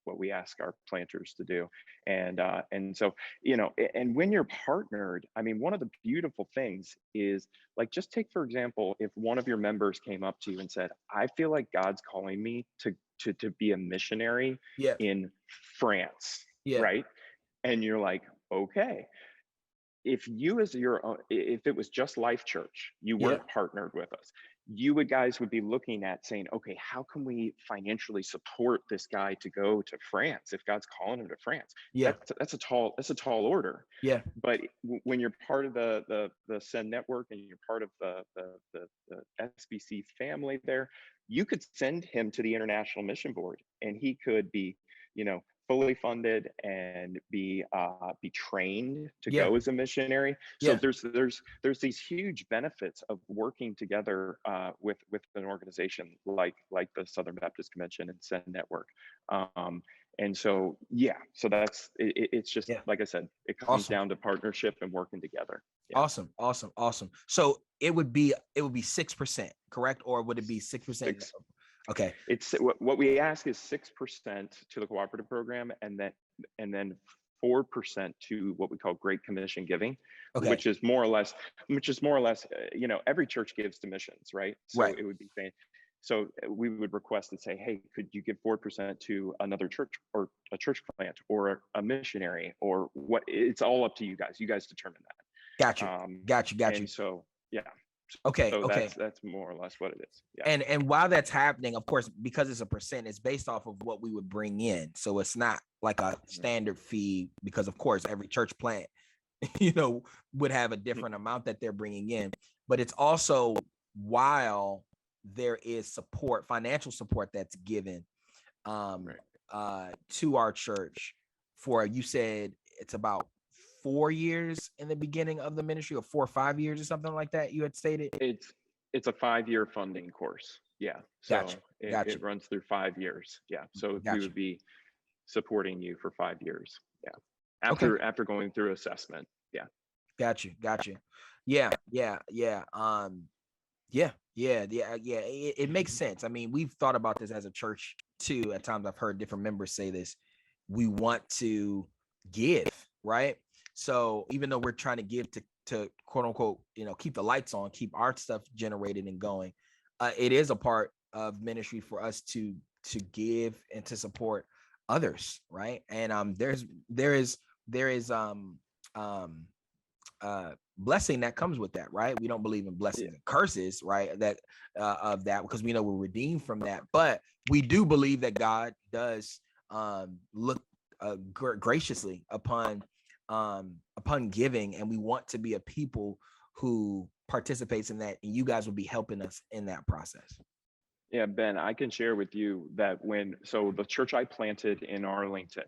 what we ask our planters to do. And so, and when you're partnered, I mean, one of the beautiful things is, like, just take, for example, if one of your members came up to you and said, I feel like God's calling me to be a missionary Yeah. in France, Yeah. right? And you're like, okay. If you, as your own, if it was just Life Church, you weren't partnered with us, you guys would be looking at saying, okay, how can we financially support this guy to go to France if God's calling him to France? Yeah. That's a tall order. Yeah. But when you're part of the Send network and you're part of the SBC family there, you could send him to the International Mission Board, and he could be, fully funded and be trained to go as a missionary. So there's these huge benefits of working together with an organization like the Southern Baptist Convention and Send Network. And so so that's it's just like I said, it comes down to partnership and working together. Awesome. So it would be 6%, correct? Or would it be 6%? Okay. It's what we ask is 6% to the cooperative program, and then 4% to what we call Great Commission giving, which is more or less, every church gives to missions, right? So it would be saying, so we would request and say, hey, could you give 4% to another church or a church plant or a missionary or what? It's all up to you guys. You guys determine that. Got you. And so, Okay. So that's more or less what it is. Yeah. And while that's happening, of course, because it's a percent, it's based off of what we would bring in. So it's not like a standard fee, because of course every church plant, would have a different amount that they're bringing in. But it's also, while there is support, financial support that's given to our church for, you said it's about 4 years in the beginning of the ministry, or 4 or 5 years or something like that, you had stated? It's a 5-year funding course. Yeah. So it runs through 5 years. Yeah. So we would be supporting you for 5 years. Yeah. After going through assessment. Yeah. Got you. Yeah. It makes sense. I mean, we've thought about this as a church too. At times I've heard different members say this. We want to give, right? So even though we're trying to give to quote unquote, keep the lights on, keep our stuff generated and going, it is a part of ministry for us to give and to support others, right? And there is blessing that comes with that, right? We don't believe in blessings and curses, right? That of that, because we know we're redeemed from that. But we do believe that God does look graciously upon giving, and we want to be a people who participates in that, and you guys will be helping us in that process. Yeah, Ben, I can share with you that so the church I planted in Arlington,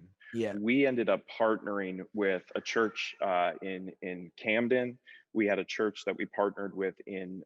we ended up partnering with a church in Camden. We had a church that we partnered with in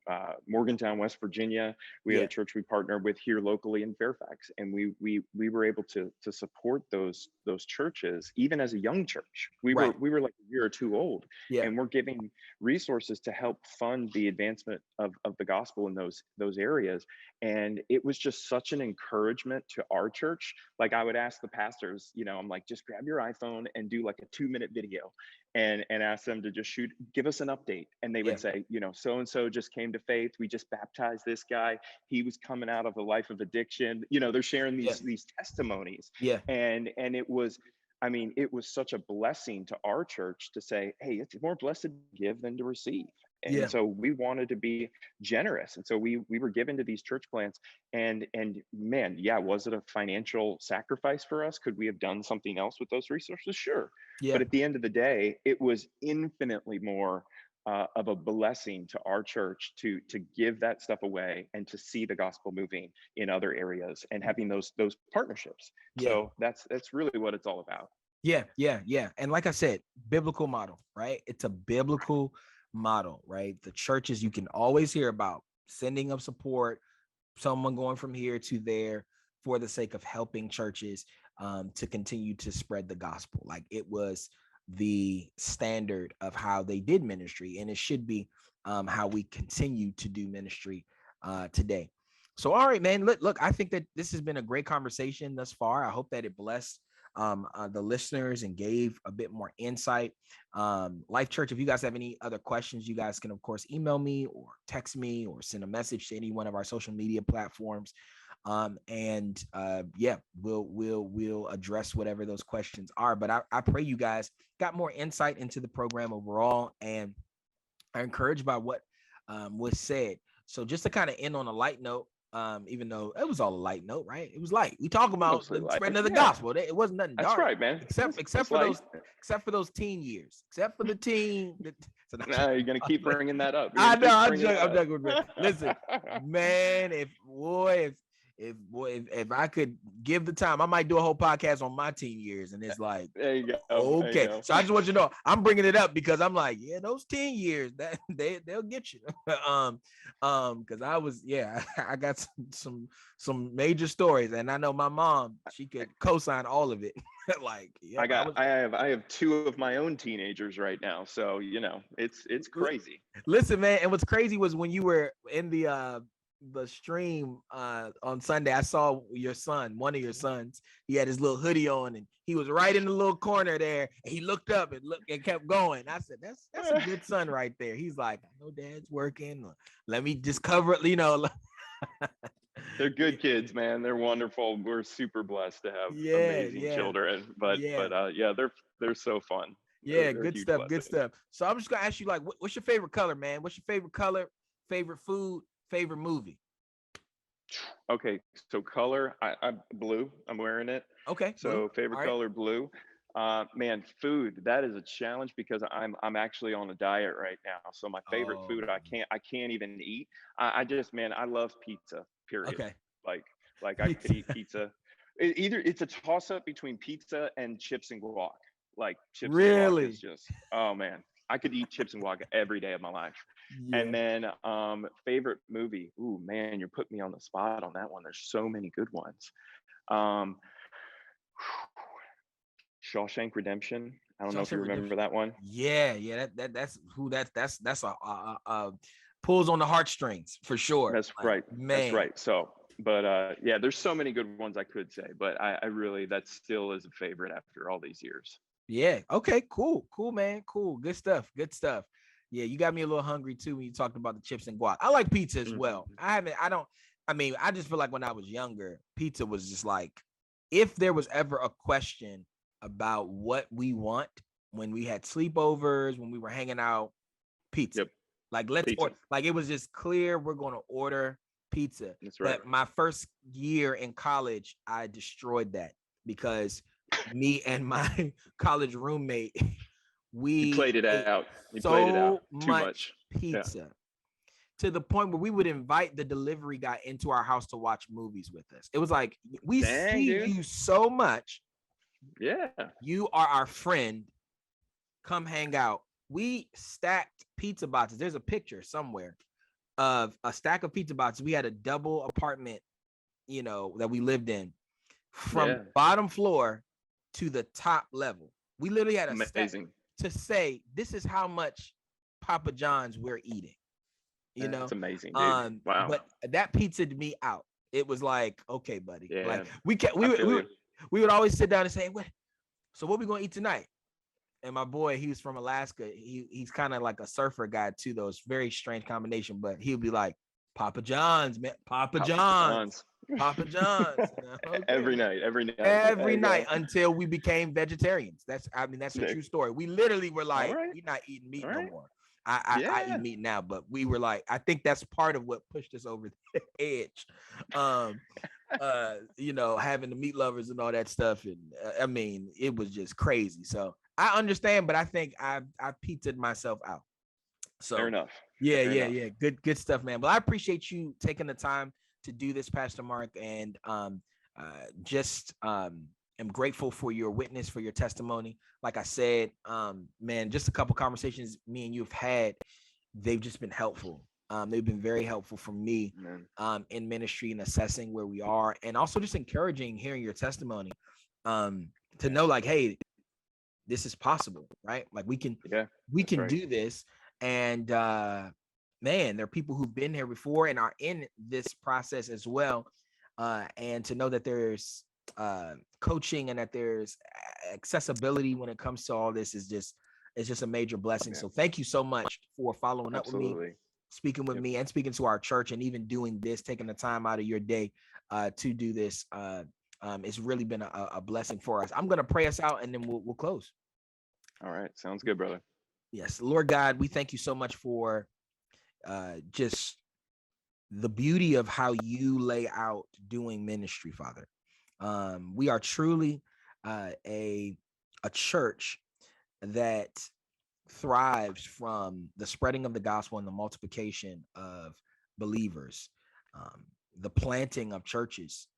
Morgantown, West Virginia. We had a church we partnered with here locally in Fairfax, and we were able to support those churches even as a young church. We were like a year or two old, and we're giving resources to help fund the advancement of the gospel in those areas. And it was just such an encouragement to our church. Like, I would ask the pastors, I'm like, just grab your iPhone and do like a 2-minute video and ask them to just give us an update. And they would say, so-and-so just came to faith. We just baptized this guy. He was coming out of a life of addiction. They're sharing these testimonies. And it was such a blessing to our church to say, hey, it's more blessed to give than to receive. And so we wanted to be generous. And so we were given to these church plants, and man, was it a financial sacrifice for us? Could we have done something else with those resources? Sure. But at the end of the day, it was infinitely more of a blessing to our church to give that stuff away and to see the gospel moving in other areas and having those partnerships. So that's really what it's all about. Yeah. And like I said, biblical model, right? It's a biblical model, right? The churches you can always hear about sending of support, someone going from here to there for the sake of helping churches to continue to spread the gospel. Like, it was the standard of how they did ministry, and it should be how we continue to do ministry today. So, all right, man. Look, I think that this has been a great conversation thus far. I hope that it blessed the listeners and gave a bit more insight. Life Church, if you guys have any other questions, you guys can, of course, email me or text me or send a message to any one of our social media platforms. Yeah, we'll address whatever those questions are. But I pray you guys got more insight into the program overall and are encouraged by what was said. So just to kind of end on a light note, even though it was all a light note, right? It was light. We talk about Mostly the light. spreading of the Yeah. gospel. It wasn't nothing That's dark, right, man. except It's for light. those teen years, except for the teen. So Nah, you're gonna keep bringing that up. I know. I'm joking. Listen, man, if I could give the time, I might do a whole podcast on my teen years. And it's like, There you go. okay. There you go. So I just want you to know, I'm bringing it up because I'm like, yeah, those 10 years that they'll get you. Because I was, I got some major stories, and I know my mom, she could co-sign all of it. Like, yeah, I have two of my own teenagers right now, so it's crazy. Listen, man, and what's crazy was when you were in the stream on Sunday, I saw your son, one of your sons. He had his little hoodie on, and he was right in the little corner there. And he looked up and kept going. I said, "That's a good son right there." He's like, "I know Dad's working. Let me just cover it." They're good kids, man. They're wonderful. We're super blessed to have amazing children. But they're so fun. Yeah, they're good stuff. Good stuff. So I'm just gonna ask you, like, what's your favorite color, man? What's your favorite color? Favorite food? Favorite movie? Okay, so color, I'm blue. I'm wearing it. Okay. So blue. favorite All right. color, blue. Man, food, that is a challenge because I'm actually on a diet right now. So my favorite food I can't even eat. I just, man, I love pizza. Period. Okay. Like I could eat pizza. Either it's a toss up between pizza and chips and guac. Like chips and guac is just, oh man, I could eat chips and guac every day of my life. Yeah. And then favorite movie. Ooh, man, you're putting me on the spot on that one. There's so many good ones. Shawshank Redemption. I don't know if you remember that one. Yeah. That's a pulls on the heartstrings for sure. That's right. Man. That's right. So, but there's so many good ones I could say, but I really, that still is a favorite after all these years. Yeah. Okay. Cool, man. Cool. Good stuff. Yeah, you got me a little hungry too when you talked about the chips and guac. I like pizza as well. I just feel like when I was younger, pizza was just like, if there was ever a question about what we want when we had sleepovers, when we were hanging out, pizza. Yep. Like, order. Like, it was just clear we're going to order pizza. That's right. But my first year in college, I destroyed that because me and my college roommate, we played it out. Played it out too much pizza to the point where we would invite the delivery guy into our house to watch movies with us. It was like, we see you so much. Yeah. You are our friend. Come hang out. We stacked pizza boxes. There's a picture somewhere of a stack of pizza boxes. We had a double apartment, that we lived in from bottom floor to the top level. We literally had a stack to say, this is how much Papa John's we're eating. That's amazing, dude. Wow. But that pizzaed me out. It was like, okay, buddy. Yeah. Like we would always sit down and say, so what we gonna eat tonight? And my boy, he's from Alaska. He's kind of like a surfer guy too, though. It's a very strange combination, but he'll be like, Papa John's, man. Papa John's. Okay. Every night until we became vegetarians. That's a true story. We literally were like, we're not eating meat no more. I eat meat now, but we were like, I think that's part of what pushed us over the edge. Having the meat lovers and all that stuff. And it was just crazy. So I understand, but I think I pizzaed myself out. So fair enough. Yeah. Good stuff, man. But I appreciate you taking the time to do this, Pastor Mark, and am grateful for your witness, for your testimony. Like I said, man, just a couple conversations me and you have had, they've just been helpful. They've been very helpful for me in ministry and assessing where we are, and also just encouraging hearing your testimony to know, like, hey, this is possible, right? Like we can do this. And man, there are people who've been here before and are in this process as well. And to know that there's coaching and that there's accessibility when it comes to all this is just, it's just a major blessing. Yeah, So thank you so much for following up with me, absolutely. speaking with Yep. me, and speaking to our church, and even doing this, taking the time out of your day to do this. It's really been a blessing for us. I'm going to pray us out, and then we'll close. All right. Sounds good, brother. Yes, Lord God, we thank you so much for just the beauty of how you lay out doing ministry, Father. We are truly a church that thrives from the spreading of the gospel and the multiplication of believers, the planting of churches.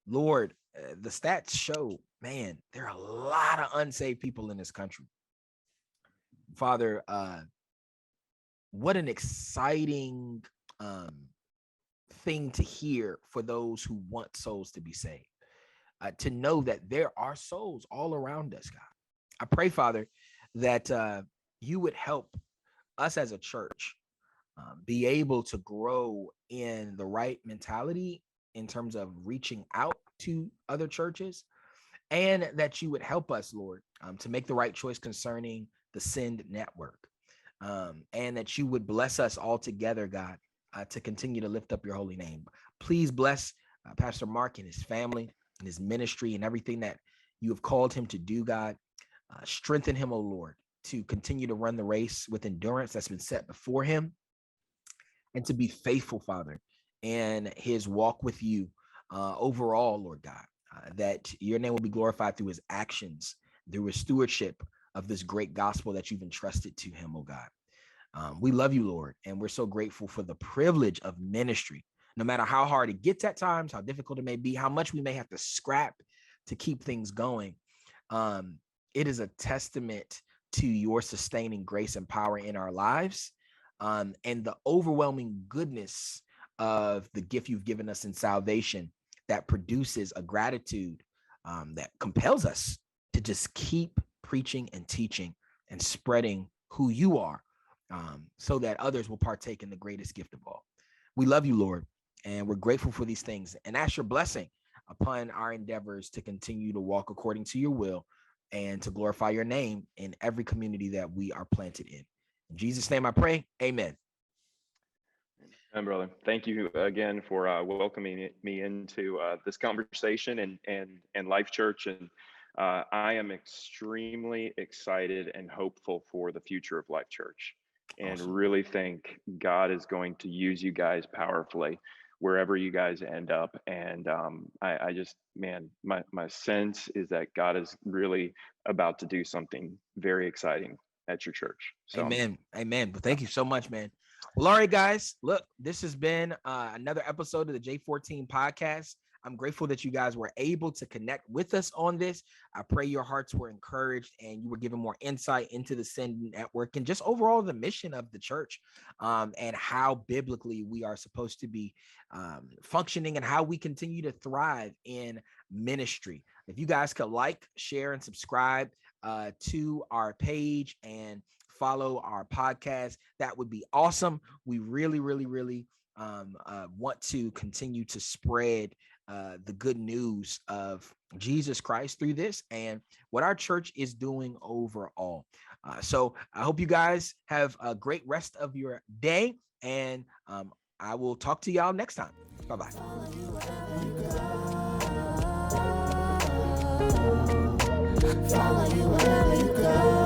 Lord, the stats show, man, there are a lot of unsaved people in this country. Father, what an exciting thing to hear for those who want souls to be saved, to know that there are souls all around us, God. I pray, Father, that you would help us as a church be able to grow in the right mentality in terms of reaching out to other churches, and that you would help us, Lord, to make the right choice concerning the Send Network, and that you would bless us all together, God, to continue to lift up your holy name. Please bless Pastor Mark and his family and his ministry and everything that you have called him to do, God. Strengthen him, O Lord, to continue to run the race with endurance that's been set before him, and to be faithful, Father, in his walk with you overall, Lord God, that your name will be glorified through his actions, through his stewardship of this great gospel that you've entrusted to him, oh God. We love you, Lord, and we're so grateful for the privilege of ministry, no matter how hard it gets at times, how difficult it may be, how much we may have to scrap to keep things going. It is a testament to your sustaining grace and power in our lives, and the overwhelming goodness of the gift you've given us in salvation that produces a gratitude that compels us to just keep preaching and teaching and spreading who you are, so that others will partake in the greatest gift of all. We love you, Lord, and we're grateful for these things, and ask your blessing upon our endeavors to continue to walk according to your will and to glorify your name in every community that we are planted in. In Jesus' name I pray, amen. And brother, thank you again for welcoming me into this conversation and Life Church. And I am extremely excited and hopeful for the future of Life Church, and Awesome. really think God is going to use you guys powerfully wherever you guys end up. And I just, man, my sense is that God is really about to do something very exciting at your church. So, Amen. Amen. But thank you so much, man. Well, all right, guys, look, this has been another episode of the J14 podcast. I'm grateful that you guys were able to connect with us on this. I pray your hearts were encouraged and you were given more insight into the Send Network and just overall the mission of the church, and how biblically we are supposed to be functioning and how we continue to thrive in ministry. If you guys could like, share, and subscribe to our page and follow our podcast, that would be awesome. We really, really, really want to continue to spread the good news of Jesus Christ through this and what our church is doing overall. So I hope you guys have a great rest of your day, and I will talk to y'all next time. Bye-bye. Follow you wherever you go.